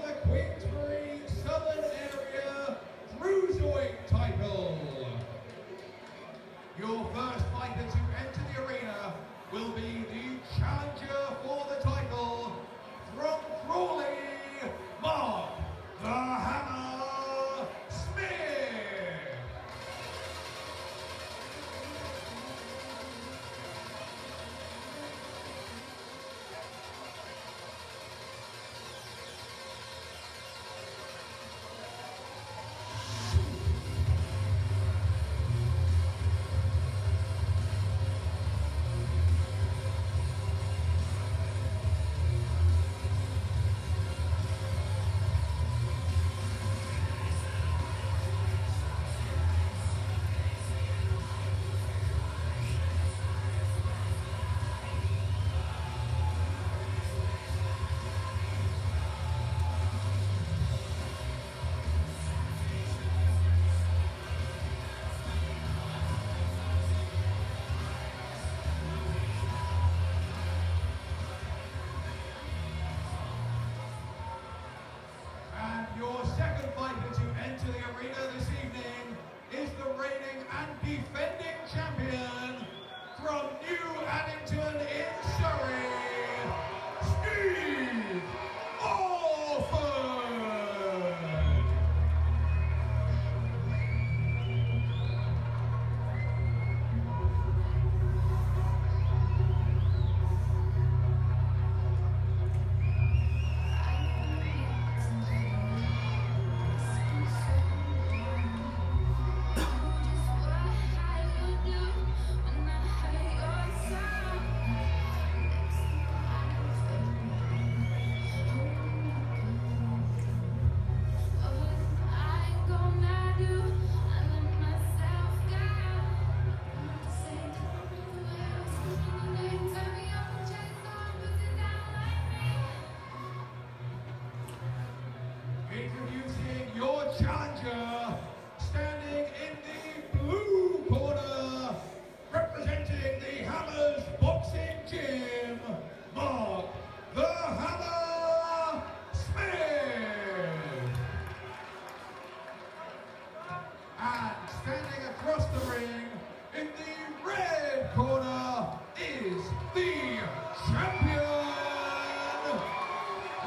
the Queensbury Southern Area Cruiserweight title. Your first fighter to enter the arena will be the challenger for the title from Crawley, Mark the Hammer Smith. Your second fighter to enter the arena this evening is the reigning and defending champion from New Addington in Surrey, Steve Orford. Introducing your challenger, standing in the blue corner, representing the Hammers Boxing Gym, Mark the Hammer Smith. And standing across the ring in the red corner is the champion,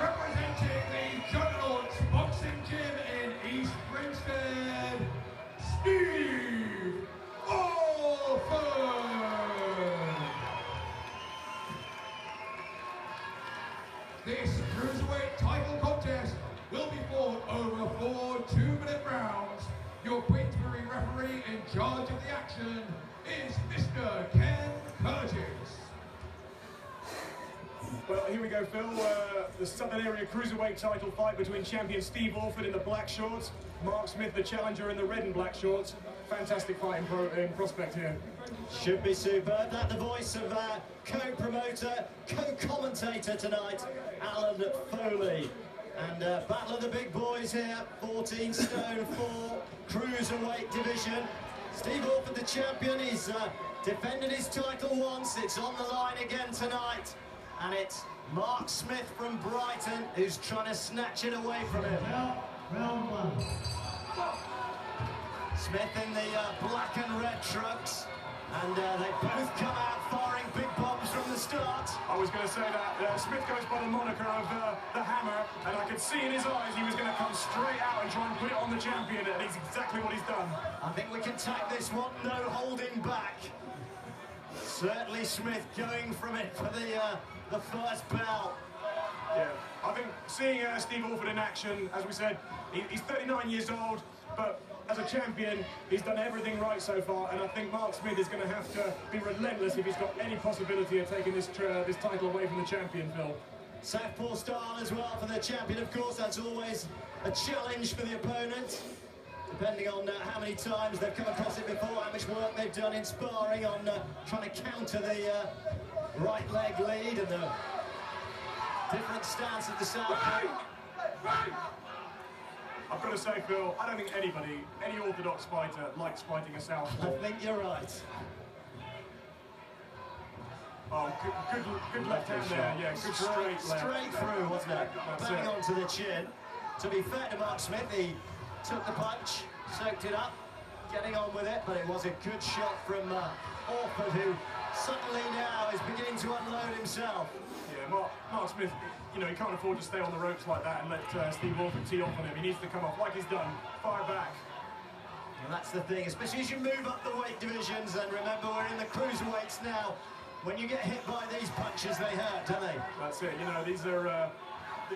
representing the Juggernauts Boxing Gym in East Grinstead, Steve Orford. This cruiserweight title contest will be fought over 4 2-minute rounds. Your Queensbury referee in charge of the action is Mr. Ken Curtis. Well, here we go, Phil. The Southern Area Cruiserweight title fight between champion Steve Orford in the black shorts, Mark Smith, the challenger, in the red and black shorts. Fantastic fight in prospect here. Should be superb. That the voice of co-promoter, co-commentator tonight, Alan Foley. And battle of the big boys here, 14 stone 4, cruiserweight division. Steve Orford, the champion, he's defended his title once. It's on the line again tonight. And it's Mark Smith from Brighton who's trying to snatch it away from him. Round one. Smith in the black and red trucks, and they both come out firing big bombs from the start. I was going to say that Smith goes by the moniker of the Hammer, and I could see in his eyes he was going to come straight out and try and put it on the champion, and it's exactly what he's done. I think we can take this one, no holding back. Certainly Smith going from it for the first bell. Yeah, I think seeing Steve Orford in action, as we said, he's 39 years old, but as a champion, he's done everything right so far, and I think Mark Smith is going to have to be relentless if he's got any possibility of taking this title away from the champion, Phil. Southpaw style as well for the champion, of course. That's always a challenge for the opponent, depending on how many times they've come across it before, how much work they've done in sparring on trying to counter the right leg lead and the different stance of the Southpaw. I've got to say, Phil, I don't think any orthodox fighter likes fighting a southpaw. I think you're right. Oh, good left hand there, yeah, good straight left. Straight through, wasn't it? That's Bang it. onto the chin. To be fair to Mark Smith, he took the punch, soaked it up, getting on with it, but it was a good shot from Orford, who suddenly now is beginning to unload himself. Yeah, Mark Smith, you know, he can't afford to stay on the ropes like that and let Steve Orford tee off on him. He needs to come off like he's done, fire back. And that's the thing, especially as you move up the weight divisions, and remember we're in the cruiserweights now. When you get hit by these punches, they hurt, don't they? That's it, you know, these are,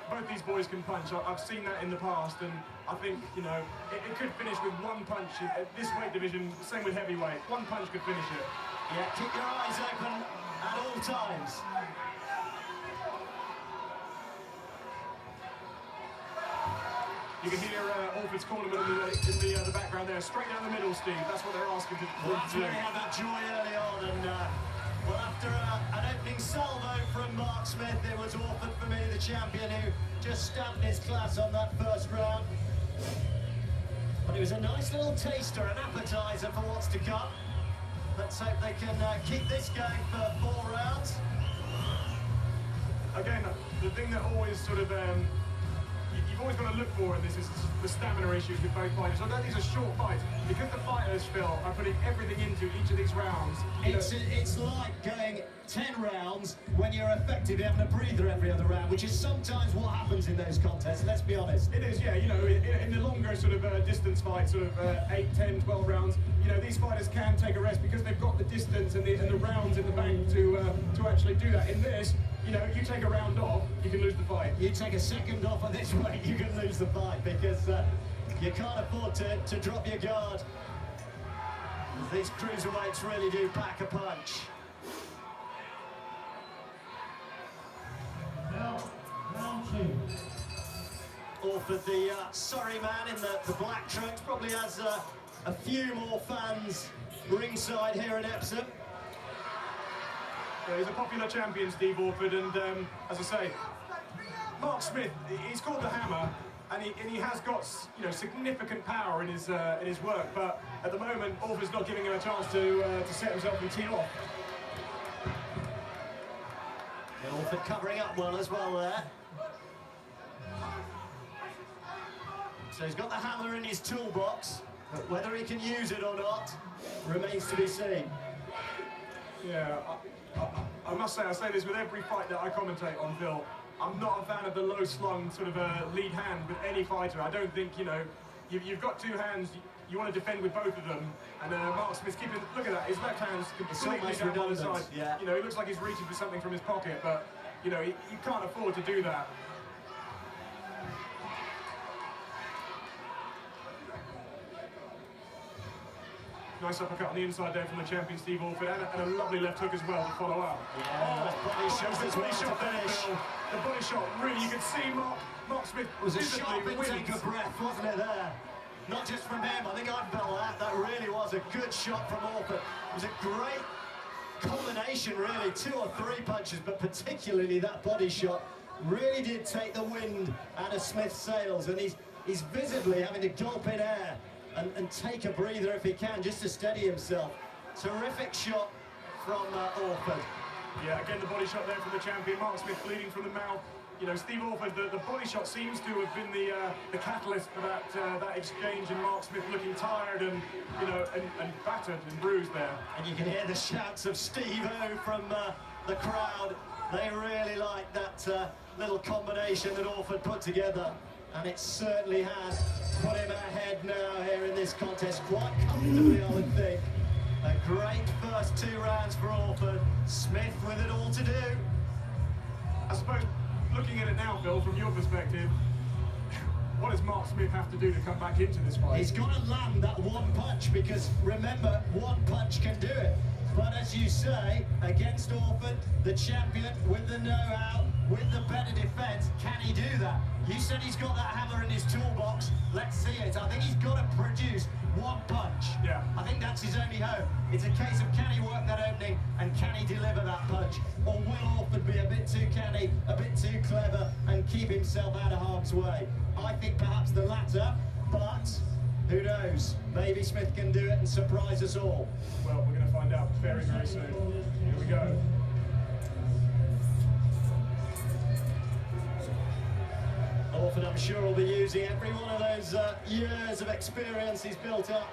both these boys can punch. I've seen that in the past, and I think, you know, it could finish with one punch. At this weight division, same with heavyweight, one punch could finish it. Yeah, keep your eyes open at all times. You can hear Orford's cornerman in the background there, straight down the middle, Steve. That's what they're asking to do. Well, that's where they had that joy early on, and well, after an opening salvo from Mark Smith, it was Orford for me, the champion, who just stamped his class on that first round. But it was a nice little taster, an appetizer for what's to come. Let's hope they can keep this going for 4 rounds. Again, the thing that always sort of you've always got to look for in this is the stamina issues with both fighters. Although these are short fights, because the fighters, Phil, are putting everything into each of these rounds. It's like going 10 rounds when you're effectively having a breather every other round, which is sometimes what happens in those contests, let's be honest. It is, yeah, you know, in the longer sort of distance fights, sort of 8, 10, 12 rounds, you know, these fighters can take a rest because they've got the distance and the rounds in the bank to actually do that. In this, you know, you take a round off, you can lose the fight. You take a second off at this weight, you can lose the fight, because you can't afford to drop your guard. These cruiserweights really do pack a punch. Now, round 2. Orford, the Surrey man in the black trunks, probably has a few more fans ringside here in Epsom. Yeah, he's a popular champion, Steve Orford, and as I say, Mark Smith, he's called the Hammer, and he has got, you know, significant power in his work, but at the moment, Orford's not giving him a chance to set himself and tee off. And Orford covering up well as well there. So he's got the hammer in his toolbox, but whether he can use it or not remains to be seen. Yeah, I must say, I say this with every fight that I commentate on, Phil. I'm not a fan of the low-slung sort of lead hand with any fighter. I don't think, you know, you've got 2 hands, you want to defend with both of them, and Mark Smith's keeping, look at that, his left hand's completely down by the side. Yeah. You know, it looks like he's reaching for something from his pocket, but, you know, you can't afford to do that. Nice uppercut on the inside there from the champion Steve Orford, and a lovely left hook as well to follow up. Yeah, body shot as well to there, finish. Phil. The body shot, really, you could see Mark Smith It was a visibly sharp intake winced. of breath, wasn't it there? Not just from him, I think I felt that. That really was a good shot from Orford. It was a great combination, really, 2 or 3 punches, but particularly that body shot really did take the wind out of Smith's sails, and he's visibly having to gulp in air and take a breather if he can, just to steady himself. Terrific shot from Orford. Yeah, again, the body shot there from the champion. Mark Smith bleeding from the mouth. You know, Steve Orford, the body shot seems to have been the catalyst for that exchange, and Mark Smith looking tired and, you know, and battered and bruised there. And you can hear the shouts of Steve-O from the crowd. They really like that little combination that Orford put together, and it certainly has put him ahead now here in this contest, quite comfortably, I would think. A great first 2 rounds for Orford. Smith with it all to do. I suppose, looking at it now, Phil, from your perspective, what does Mark Smith have to do to come back into this fight? He's got to land that one punch, because remember, one punch can do it. But as you say, against Orford, the champion with the know-how, with the better defence, can he do that? You said he's got that hammer in his toolbox. Let's see it. I think he's got to produce one punch. Yeah. I think that's his only hope. It's a case of, can he work that opening and can he deliver that punch? Or will Orford be a bit too canny, a bit too clever, and keep himself out of harm's way? I think perhaps the latter, but who knows? Maybe Smith can do it and surprise us all. Well, we're going to find out very, very soon. Here we go. Orford Orford, I'm sure, will be using every one of those years of experience he's built up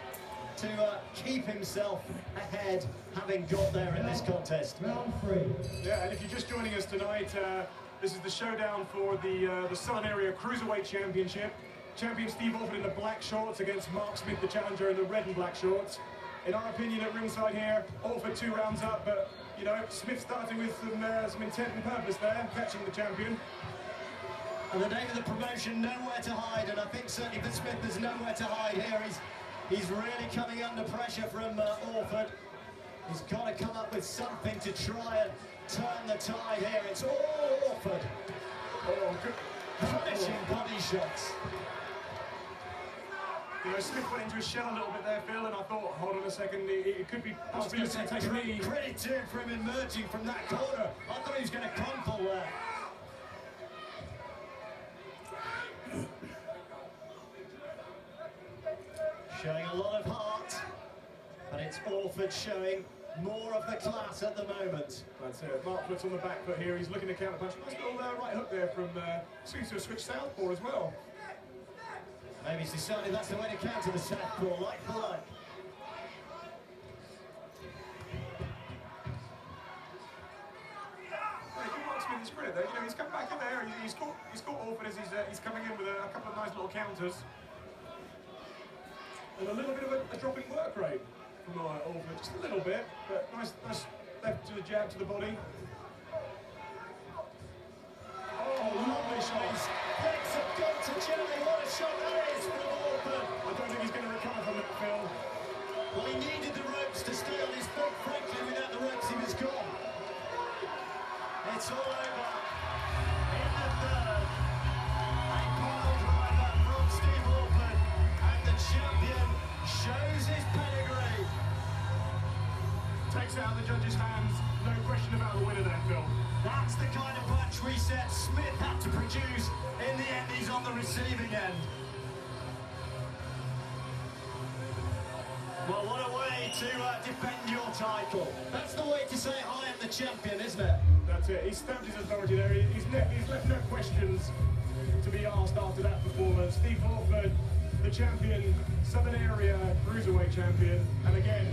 to keep himself ahead, having got there in this contest. Round 3. Yeah, and if you're just joining us tonight, this is the showdown for the Southern Area Cruiserweight Championship. Champion Steve Orford in the black shorts against Mark Smith, the challenger, in the red and black shorts. In our opinion at ringside here, Orford 2 rounds up, but, you know, Smith starting with some intent and purpose there, catching the champion. And the name of the promotion, nowhere to hide, and I think certainly for Smith there's nowhere to hide here. He's really coming under pressure from Orford. He's got to come up with something to try and turn the tide here. It's all Orford. Oh, good. Punishing body shots. You know, Smith went into his shell a little bit there, Phil, and I thought, hold on a second, it could be possibly to take a knee. Credit to him for him emerging from that corner. I thought he was going to crumple there. Showing a lot of heart, but it's Orford showing more of the class at the moment. That's it. Mark puts on the back foot here. He's looking to counter punch. Nice little right hook there from seems to have switched southpaw as well. Maybe he's decided that's the way to counter the southpaw, like for like. Mark Smith is credit there. You know, he's come back in there. He's caught Orford as he's coming in with a couple of nice little counters. And a little bit of a drop in work rate from Orford, just a little bit, but nice left to the jab to the body. Oh, lovely shot. Legs have gone to jelly. What a shot that is from Orford. I don't think he's going to recover from that, Phil. Well, he needed the ropes to stay on his foot. Frankly, without the ropes, he was gone. It's all over. In the third, a pile driver from Steve Orford, and the champion shows his pedigree. Takes it out of the judge's hands. No question about the winner there, Phil. That's the kind of punch we said Smith had to produce. In the end, he's on the receiving end. Well, what a way to defend your title. That's the way to say, I am the champion, isn't it? That's it. He stamped his authority there. He's left no questions to be asked after that performance. Steve Orford, the champion, Southern Area Cruiserweight champion. And again,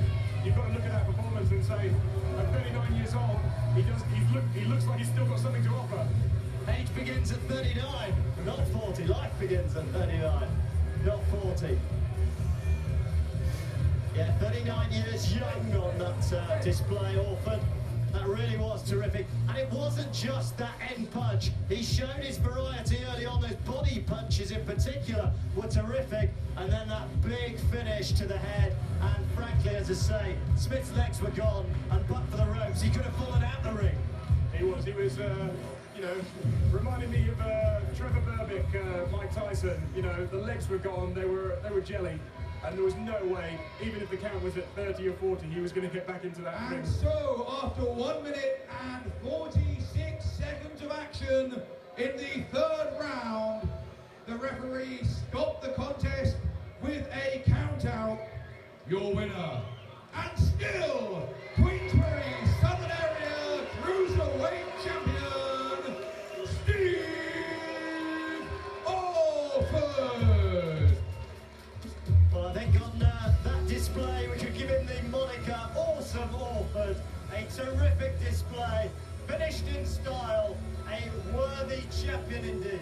you've got to look at that performance and say, at 39 years old, he looks like he's still got something to offer. Age begins at 39, not 40. Life begins at 39, not 40. Yeah, 39 years young on that display, Orford. That really was terrific. And it wasn't just that end punch. He showed his variety early on. Those body punches in particular were terrific. And then that big finish to the head. And frankly, as I say, Smith's legs were gone. And but for the ropes, he could have fallen out the ring. He was, you know, reminding me of Trevor Berbick, Mike Tyson. You know, the legs were gone. They were jelly. And there was no way, even if the count was at 30 or 40, he was going to get back into that ring. And so, after 1 minute and 46 seconds of action in the third round, the referee stopped the contest with a count out. Your winner, and still Queensbury Southern Area Cruiserweight Champion, Steve Orford. Well, I think on that display, we could give him the moniker Awesome Orford. A terrific display, finished in style, a worthy champion indeed.